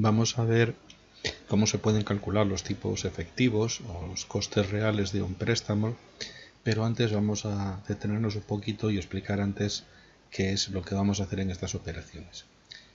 vamos a ver cómo se pueden calcular los tipos efectivos o los costes reales de un préstamo, pero antes vamos a detenernos un poquito y explicar antes qué es lo que vamos a hacer en estas operaciones.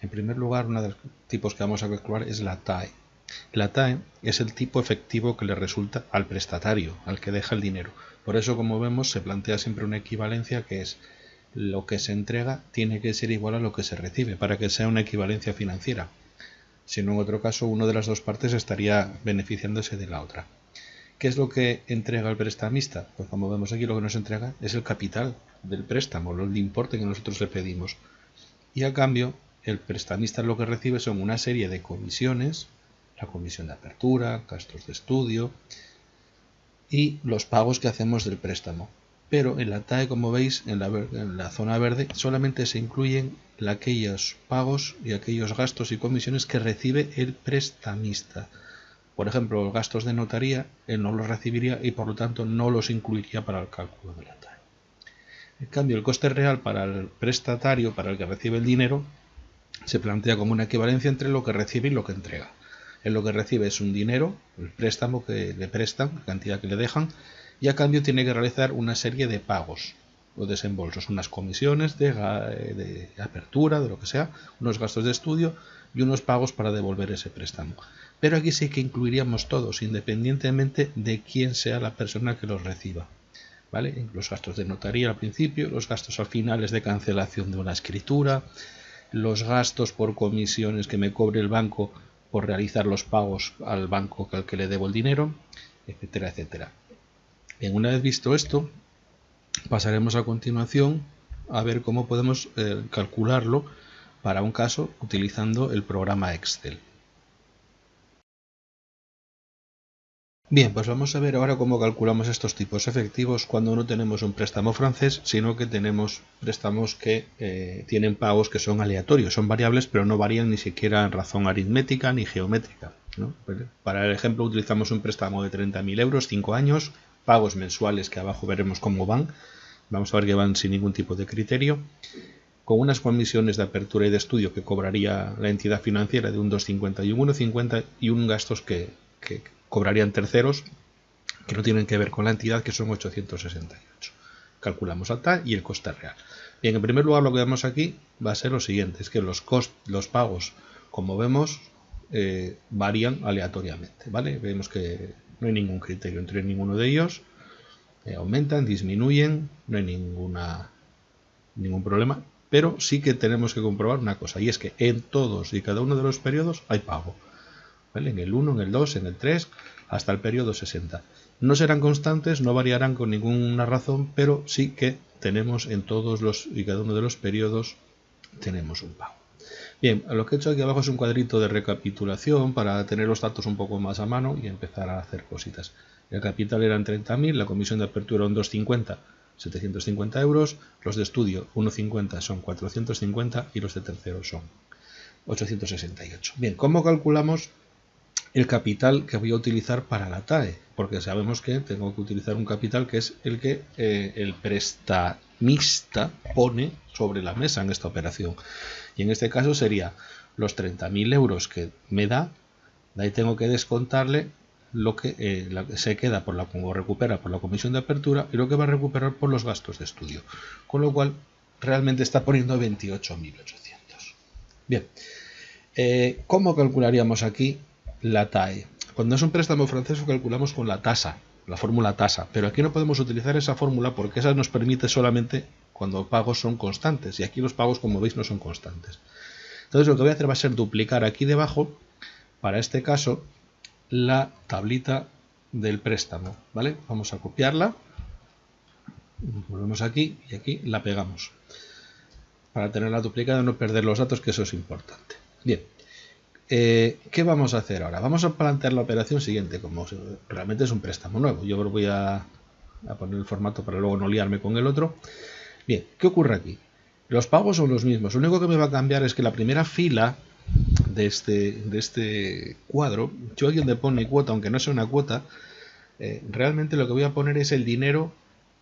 En primer lugar, uno de los tipos que vamos a calcular es la TAE. La TAE es el tipo efectivo que le resulta al prestatario, al que deja el dinero. Por eso, como vemos, se plantea siempre una equivalencia que es lo que se entrega tiene que ser igual a lo que se recibe para que sea una equivalencia financiera. Si no, en otro caso, una de las dos partes estaría beneficiándose de la otra. ¿Qué es lo que entrega el prestamista? Pues como vemos aquí, lo que nos entrega es el capital del préstamo, el importe que nosotros le pedimos. Y a cambio, el prestamista lo que recibe son una serie de comisiones, la comisión de apertura, gastos de estudio y los pagos que hacemos del préstamo. Pero en la TAE, como veis, en la zona verde, solamente se incluyen aquellos pagos y aquellos gastos y comisiones que recibe el prestamista. Por ejemplo, los gastos de notaría, él no los recibiría y por lo tanto no los incluiría para el cálculo de la TAE. En cambio, el coste real para el prestatario, para el que recibe el dinero, se plantea como una equivalencia entre lo que recibe y lo que entrega. Él lo que recibe es un dinero, el préstamo que le prestan, la cantidad que le dejan, y a cambio tiene que realizar una serie de pagos o desembolsos, unas comisiones de apertura, de lo que sea, unos gastos de estudio y unos pagos para devolver ese préstamo. Pero aquí sí que incluiríamos todos, independientemente de quién sea la persona que los reciba. ¿Vale? Los gastos de notaría al principio, los gastos al finales de cancelación de una escritura, los gastos por comisiones que me cobre el banco por realizar los pagos al banco al que le debo el dinero, etcétera, etcétera. Bien, una vez visto esto, pasaremos a continuación a ver cómo podemos calcularlo para un caso utilizando el programa Excel. Bien, pues vamos a ver ahora cómo calculamos estos tipos efectivos cuando no tenemos un préstamo francés, sino que tenemos préstamos que tienen pagos que son aleatorios, son variables, pero no varían ni siquiera en razón aritmética ni geométrica, ¿no? Para el ejemplo utilizamos un préstamo de 30.000 euros, 5 años, pagos mensuales que abajo veremos cómo van, vamos a ver que van sin ningún tipo de criterio, con unas comisiones de apertura y de estudio que cobraría la entidad financiera de un 2,50 y un 1,50 y un gastos que cobrarían terceros que no tienen que ver con la entidad, que son 868. Calculamos la TAE y el coste real. Bien, en primer lugar lo que vemos aquí va a ser lo siguiente, es que los pagos, como vemos, varían aleatoriamente, ¿vale? Vemos que no hay ningún criterio entre ninguno de ellos, aumentan, disminuyen, no hay ningún problema, pero sí que tenemos que comprobar una cosa, y es que en todos y cada uno de los periodos hay pago. ¿Vale? En el 1, en el 2, en el 3, hasta el periodo 60. No serán constantes, no variarán con ninguna razón, pero sí que tenemos en todos y cada uno de los periodos tenemos un pago. Bien, lo que he hecho aquí abajo es un cuadrito de recapitulación para tener los datos un poco más a mano y empezar a hacer cositas. El capital eran 30.000, la comisión de apertura un 2,50, 750 euros, los de estudio 1,50 son 450 y los de tercero son 868. Bien, ¿cómo calculamos el capital que voy a utilizar para la TAE? Porque sabemos que tengo que utilizar un capital que es el que el prestamista pone sobre la mesa en esta operación. Y en este caso sería los 30.000 euros que me da, de ahí tengo que descontarle lo que se queda o recupera por la comisión de apertura y lo que va a recuperar por los gastos de estudio. Con lo cual, realmente está poniendo 28.800. Bien, ¿cómo calcularíamos aquí la TAE? Cuando es un préstamo francés lo calculamos con la tasa, la fórmula tasa, pero aquí no podemos utilizar esa fórmula porque esa nos permite solamente cuando pagos son constantes, y aquí los pagos, como veis, no son constantes. Entonces lo que voy a hacer va a ser duplicar aquí debajo, para este caso, la tablita del préstamo, ¿vale? Vamos a copiarla, volvemos aquí y aquí la pegamos para tenerla duplicada y no perder los datos, que eso es importante. Bien, ¿qué vamos a hacer ahora? Vamos a plantear la operación siguiente, como realmente es un préstamo nuevo. Yo voy a poner el formato para luego no liarme con el otro. Bien, ¿qué ocurre aquí? Los pagos son los mismos. Lo único que me va a cambiar es que la primera fila de este cuadro, yo aquí donde pone cuota, aunque no sea una cuota, realmente lo que voy a poner es el dinero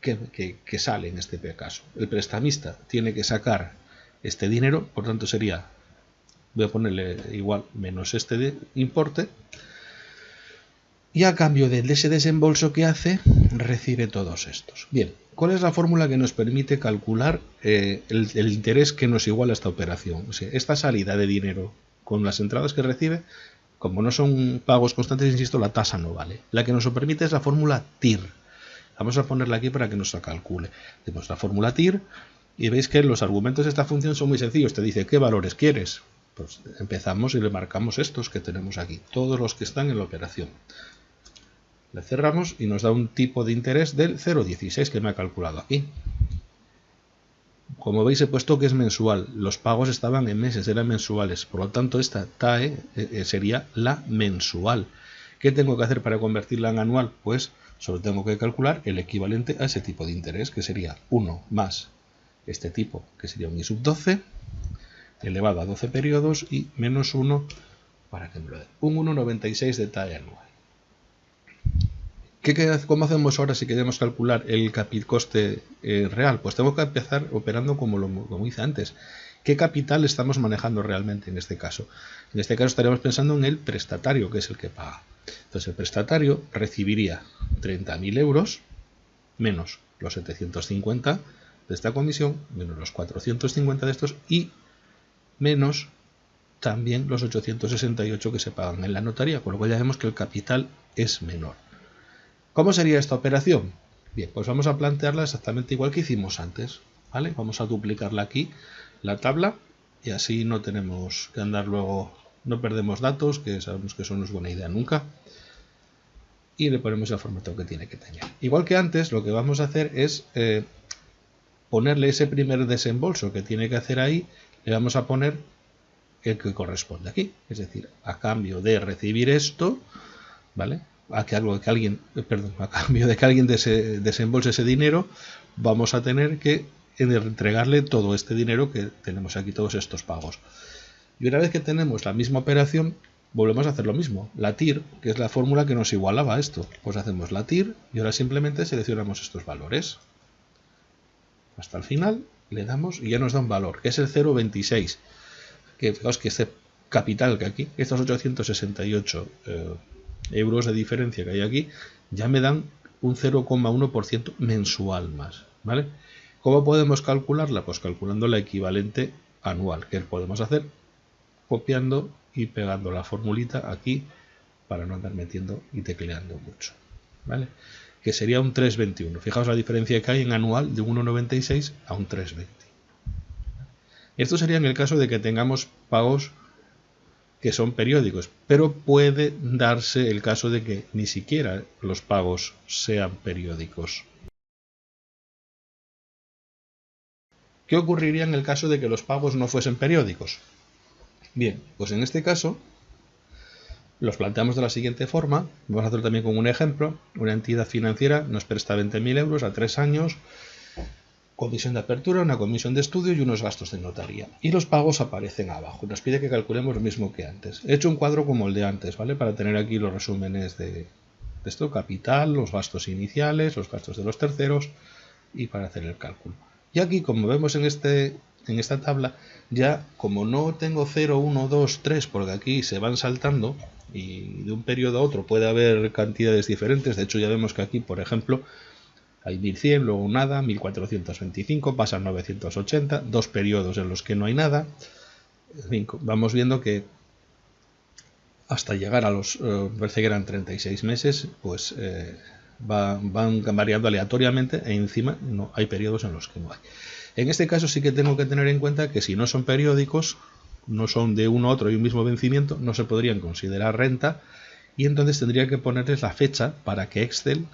que sale en este caso. El prestamista tiene que sacar este dinero, por tanto sería voy a ponerle igual menos este de importe, y a cambio de ese desembolso que hace, recibe todos estos. Bien, ¿cuál es la fórmula que nos permite calcular el interés que nos iguala a esta operación? O sea, esta salida de dinero con las entradas que recibe, como no son pagos constantes, insisto, la tasa no vale. La que nos lo permite es la fórmula TIR. Vamos a ponerla aquí para que nos la calcule. Tenemos la fórmula TIR y veis que los argumentos de esta función son muy sencillos. Te dice, ¿qué valores quieres? Pues empezamos y le marcamos estos que tenemos aquí, todos los que están en la operación. Le cerramos y nos da un tipo de interés del 0,16 que me ha calculado aquí. Como veis he puesto que es mensual, los pagos estaban en meses, eran mensuales, por lo tanto esta TAE sería la mensual. ¿Qué tengo que hacer para convertirla en anual? Pues solo tengo que calcular el equivalente a ese tipo de interés, que sería 1 más este tipo, que sería un I sub 12, elevado a 12 periodos, y menos 1, para que me lo dé, un 1,96 de TAE anual. ¿Cómo hacemos ahora si queremos calcular el coste real? Pues tengo que empezar operando como hice antes. ¿Qué capital estamos manejando realmente en este caso? En este caso estaríamos pensando en el prestatario, que es el que paga. Entonces el prestatario recibiría 30.000 euros menos los 750 de esta comisión, menos los 450 de estos y menos también los 868 que se pagan en la notaría, con lo cual ya vemos que el capital es menor. ¿Cómo sería esta operación? Bien, pues vamos a plantearla exactamente igual que hicimos antes, ¿vale? Vamos a duplicarla aquí, la tabla, y así no tenemos que andar luego, no perdemos datos, que sabemos que eso no es buena idea nunca, y le ponemos el formato que tiene que tener. Igual que antes, lo que vamos a hacer es ponerle ese primer desembolso que tiene que hacer ahí, le vamos a poner el que corresponde aquí, es decir, a cambio de recibir esto, ¿vale? A cambio de que alguien desembolse ese dinero, vamos a tener que entregarle todo este dinero que tenemos aquí, todos estos pagos. Y una vez que tenemos la misma operación, volvemos a hacer lo mismo. La TIR, que es la fórmula que nos igualaba a esto, pues hacemos la TIR y ahora simplemente seleccionamos estos valores. Hasta el final le damos y ya nos da un valor, que es el 0,26. Que fijaos que este capital que aquí, estos 868 euros de diferencia que hay aquí, ya me dan un 0,1% mensual más, ¿vale? ¿Cómo podemos calcularla? Pues calculando la equivalente anual, que podemos hacer copiando y pegando la formulita aquí para no andar metiendo y tecleando mucho, ¿vale? Que sería un 3,21. Fijaos la diferencia que hay en anual de un 1,96 a un 3,20. Esto sería en el caso de que tengamos pagos que son periódicos, pero puede darse el caso de que ni siquiera los pagos sean periódicos. ¿Qué ocurriría en el caso de que los pagos no fuesen periódicos? Bien, pues en este caso los planteamos de la siguiente forma. Vamos a hacer también con un ejemplo. Una entidad financiera nos presta 20.000 euros a 3 años, comisión de apertura, una comisión de estudio y unos gastos de notaría. Y los pagos aparecen abajo. Nos pide que calculemos lo mismo que antes. He hecho un cuadro como el de antes, ¿vale? Para tener aquí los resúmenes de esto, capital, los gastos iniciales, los gastos de los terceros y para hacer el cálculo. Y aquí, como vemos en esta tabla, ya como no tengo 0, 1, 2, 3, porque aquí se van saltando y de un periodo a otro puede haber cantidades diferentes. De hecho, ya vemos que aquí, por ejemplo, hay 1100, luego nada, 1425, pasan 980, dos periodos en los que no hay nada. En fin, vamos viendo que hasta llegar a los, parece que eran 36 meses, pues van variando aleatoriamente e encima no hay periodos en los que no hay. En este caso sí que tengo que tener en cuenta que si no son periódicos, no son de uno a otro y un mismo vencimiento, no se podrían considerar renta y entonces tendría que ponerles la fecha para que Excel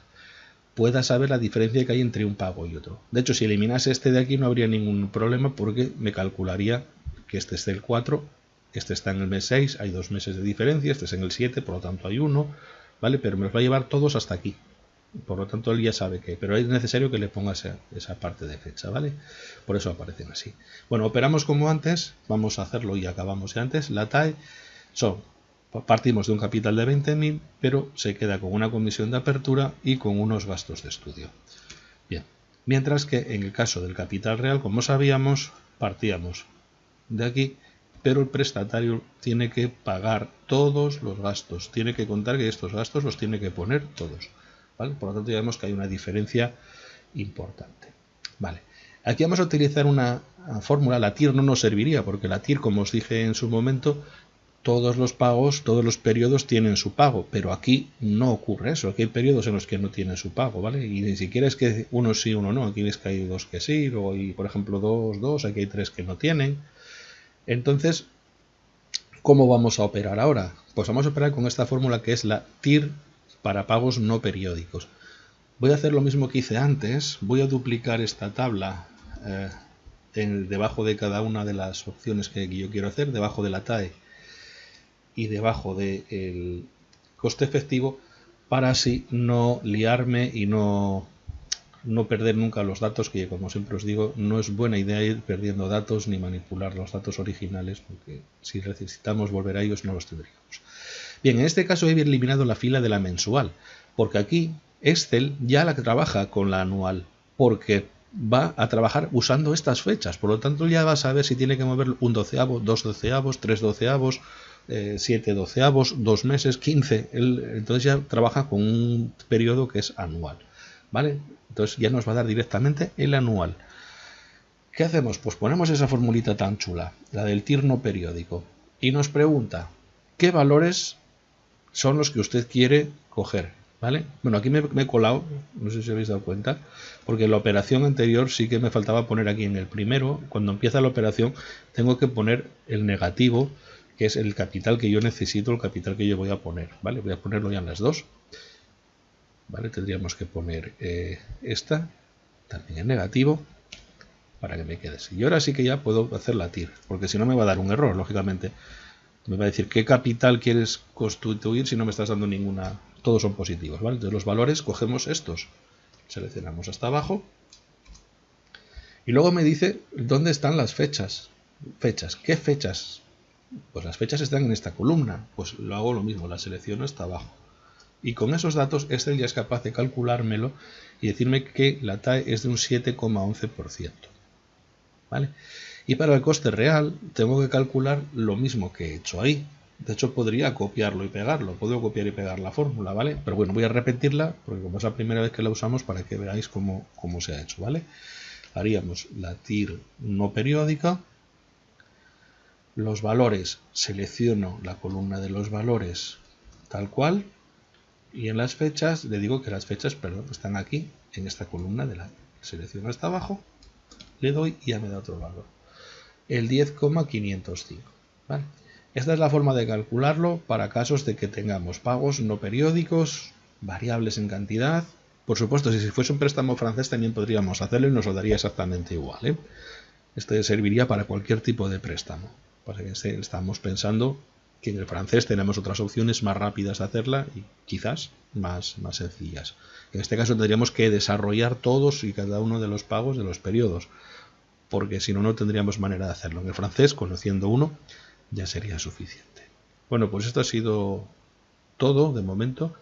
pueda saber la diferencia que hay entre un pago y otro. De hecho, si eliminase este de aquí no habría ningún problema porque me calcularía que este es del 4, este está en el mes 6, hay 2 meses de diferencia, este es en el 7, por lo tanto hay 1, ¿vale? Pero me los va a llevar todos hasta aquí. Por lo tanto, él ya sabe que, pero es necesario que le ponga esa parte de fecha, ¿vale? Por eso aparecen así. Bueno, operamos como antes, vamos a hacerlo y acabamos de antes. La TAE partimos de un capital de 20.000, pero se queda con una comisión de apertura y con unos gastos de estudio. Bien, mientras que en el caso del capital real, como sabíamos, partíamos de aquí pero el prestatario tiene que pagar todos los gastos, tiene que contar que estos gastos los tiene que poner todos, ¿vale? Por lo tanto ya vemos que hay una diferencia importante. Vale. Aquí vamos a utilizar una fórmula. La TIR no nos serviría porque la TIR, como os dije en su momento, todos los pagos, todos los periodos tienen su pago, pero aquí no ocurre eso. Aquí hay periodos en los que no tienen su pago, ¿vale? Y ni siquiera es que uno sí, uno no. Aquí ves que hay dos que sí, luego hay, por ejemplo, dos, aquí hay tres que no tienen. Entonces, ¿cómo vamos a operar ahora? Pues vamos a operar con esta fórmula que es la TIR para pagos no periódicos. Voy a hacer lo mismo que hice antes. Voy a duplicar esta tabla debajo de cada una de las opciones que yo quiero hacer, debajo de la TAE y debajo del coste efectivo, para así no liarme y no perder nunca los datos, que como siempre os digo, no es buena idea ir perdiendo datos ni manipular los datos originales, porque si necesitamos volver a ellos no los tendríamos. Bien, en este caso he eliminado la fila de la mensual, porque aquí Excel ya la trabaja con la anual, porque va a trabajar usando estas fechas, por lo tanto ya va a saber si tiene que mover un doceavo, dos doceavos, tres doceavos, 7 doceavos, 2 meses, 15. Entonces ya trabaja con un periodo que es anual, ¿vale? Entonces ya nos va a dar directamente el anual. ¿Qué hacemos? Pues ponemos esa formulita tan chula, la del TIR no periódico, y nos pregunta qué valores son los que usted quiere coger, ¿vale? Bueno, aquí me he colado, no sé si os habéis dado cuenta, porque en la operación anterior sí que me faltaba poner aquí en el primero. Cuando empieza la operación tengo que poner el negativo, que es el capital que yo necesito, el capital que yo voy a poner, ¿vale? Voy a ponerlo ya en las dos, ¿vale? Tendríamos que poner esta también en negativo para que me quede así. Y ahora sí que ya puedo hacer la TIR, porque si no me va a dar un error, lógicamente. Me va a decir qué capital quieres constituir si no me estás dando ninguna. Todos son positivos, ¿vale? Entonces los valores cogemos estos, seleccionamos hasta abajo y luego me dice dónde están las fechas. ¿Qué fechas? Pues las fechas están en esta columna. Pues lo hago lo mismo, la selecciono hasta abajo. Y con esos datos Excel ya es capaz de calculármelo y decirme que la TAE es de un 7,11%. ¿Vale? Y para el coste real tengo que calcular lo mismo que he hecho ahí. De hecho podría copiarlo y pegarlo, puedo copiar y pegar la fórmula, ¿vale? Pero bueno, voy a repetirla porque como es la primera vez que la usamos, para que veáis cómo se ha hecho, ¿vale? Haríamos la TIR no periódica, los valores, selecciono la columna de los valores tal cual, y en las fechas le digo que las fechas, perdón, están aquí en esta columna de la selecciono hasta abajo, le doy y ya me da otro valor, el 10,505, ¿vale? Esta es la forma de calcularlo para casos de que tengamos pagos no periódicos, variables en cantidad. Por supuesto, si fuese un préstamo francés también podríamos hacerlo y nos lo daría exactamente igual, ¿eh? Este serviría para cualquier tipo de préstamo. Para que estamos pensando que en el francés tenemos otras opciones más rápidas de hacerla y quizás más sencillas. En este caso tendríamos que desarrollar todos y cada uno de los pagos de los periodos, porque si no, no tendríamos manera de hacerlo. En el francés, conociendo uno, ya sería suficiente. Bueno, pues esto ha sido todo de momento.